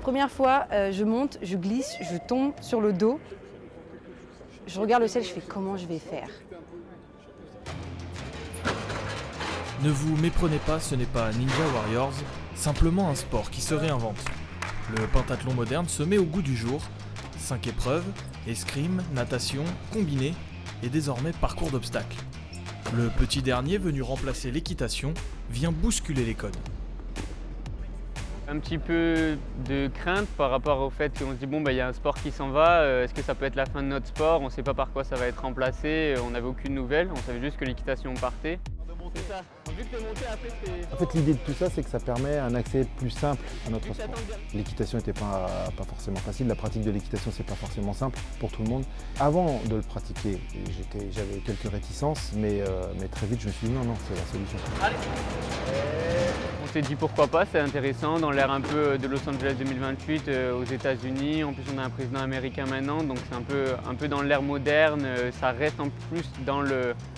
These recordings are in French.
Première fois, je monte, je glisse, je tombe sur le dos. Je regarde le ciel, je fais comment je vais faire. Ne vous méprenez pas, ce n'est pas Ninja Warriors, simplement un sport qui se réinvente. Le pentathlon moderne se met au goût du jour. 5 épreuves, escrime, natation, combiné et désormais parcours d'obstacles. Le petit dernier venu remplacer l'équitation vient bousculer les codes. Un petit peu de crainte par rapport au fait qu'on se dit bon, il y a un sport qui s'en va, est-ce que ça peut être la fin de notre sport? On ne sait pas par quoi ça va être remplacé, on n'avait aucune nouvelle, on savait juste que l'équitation partait. En fait, l'idée de tout ça, c'est que ça permet un accès plus simple à notre sport. L'équitation n'était pas forcément facile, la pratique de l'équitation, c'est pas forcément simple pour tout le monde. Avant de le pratiquer, j'avais quelques réticences, mais très vite, je me suis dit non, c'est la solution. Allez. On s'est dit pourquoi pas, c'est intéressant, dans l'ère un peu de Los Angeles 2028 aux États-Unis. En plus, on a un président américain maintenant, donc c'est un peu dans l'ère moderne, ça reste en plus dans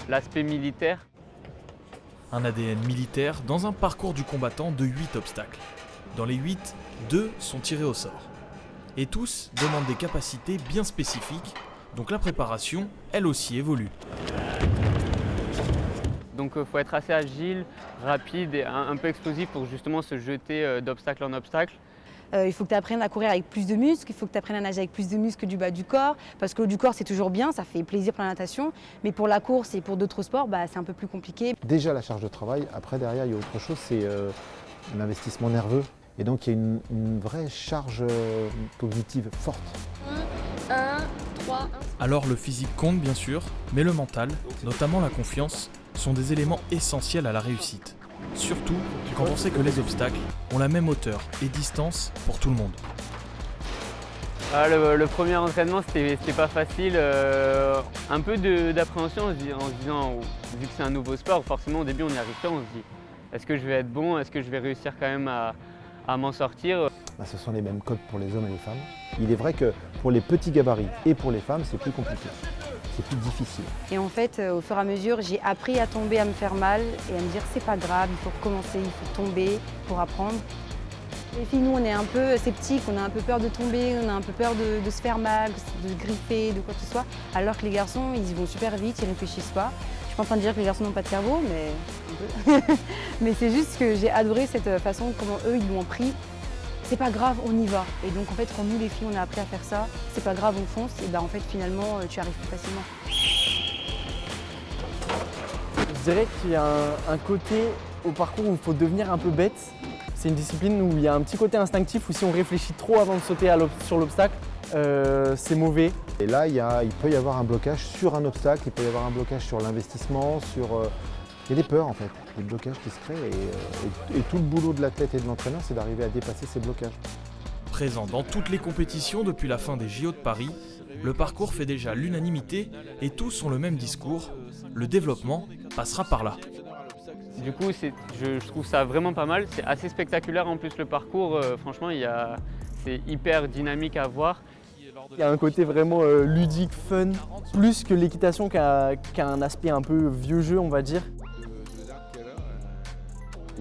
l'aspect militaire. Un ADN militaire dans un parcours du combattant de 8 obstacles. Dans les 8, 2 sont tirés au sort. Et tous demandent des capacités bien spécifiques, donc la préparation, elle aussi, évolue. Donc il faut être assez agile, rapide et un peu explosif pour justement se jeter d'obstacle en obstacle. Il faut que tu apprennes à courir avec plus de muscles, il faut que tu apprennes à nager avec plus de muscles que du bas du corps, parce que le haut du corps c'est toujours bien, ça fait plaisir pour la natation, mais pour la course et pour d'autres sports, c'est un peu plus compliqué. Déjà la charge de travail, après derrière il y a autre chose, c'est un investissement nerveux, et donc il y a une vraie charge cognitive forte. 1, 3, 1. Alors le physique compte bien sûr, mais le mental, notamment la confiance, sont des éléments essentiels à la réussite. Surtout quand on sait que les obstacles ont la même hauteur et distance pour tout le monde. Le premier entraînement c'était pas facile, un peu d'appréhension en se disant, vu que c'est un nouveau sport, forcément au début on y arrive pas, on se dit est-ce que je vais être bon, est-ce que je vais réussir quand même à m'en sortir? Ce sont les mêmes codes pour les hommes et les femmes. Il est vrai que pour les petits gabarits et pour les femmes c'est plus compliqué. C'est plus difficile. Et en fait, au fur et à mesure, j'ai appris à tomber, à me faire mal et à me dire c'est pas grave, il faut recommencer, il faut tomber pour apprendre. Les filles, nous, on est un peu sceptiques, on a un peu peur de tomber, on a un peu peur de se faire mal, de griffer, de quoi que ce soit. Alors que les garçons, ils y vont super vite, ils réfléchissent pas. Je suis pas en train de dire que les garçons n'ont pas de cerveau, mais un peu. Mais c'est juste que j'ai adoré cette façon, comment eux, ils l'ont pris. C'est pas grave, on y va. Et donc en fait, quand nous les filles, on a appris à faire ça, c'est pas grave, on fonce, et en fait finalement, tu arrives plus facilement. Je dirais qu'il y a un côté au parcours où il faut devenir un peu bête. C'est une discipline où il y a un petit côté instinctif où si on réfléchit trop avant de sauter sur l'obstacle, c'est mauvais. Et là, il peut y avoir un blocage sur un obstacle, il peut y avoir un blocage sur l'investissement, il y a des peurs en fait, des blocages qui se créent et tout le boulot de l'athlète et de l'entraîneur, c'est d'arriver à dépasser ces blocages. Présent dans toutes les compétitions depuis la fin des JO de Paris, le parcours fait déjà l'unanimité et tous ont le même discours, le développement passera par là. Du coup, je trouve ça vraiment pas mal, c'est assez spectaculaire en plus le parcours, franchement c'est hyper dynamique à voir. Il y a un côté vraiment ludique, fun, plus que l'équitation qui a un aspect un peu vieux jeu on va dire.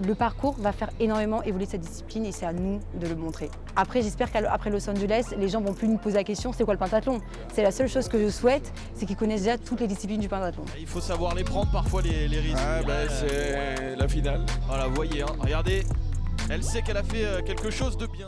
Le parcours va faire énormément évoluer cette discipline et c'est à nous de le montrer. Après, j'espère qu'après Los Angeles, les gens vont plus nous poser la question c'est quoi le pentathlon? C'est la seule chose que je souhaite, c'est qu'ils connaissent déjà toutes les disciplines du pentathlon. Il faut savoir les prendre parfois les risques. C'est la finale. Voilà, vous voyez, regardez, elle sait qu'elle a fait quelque chose de bien.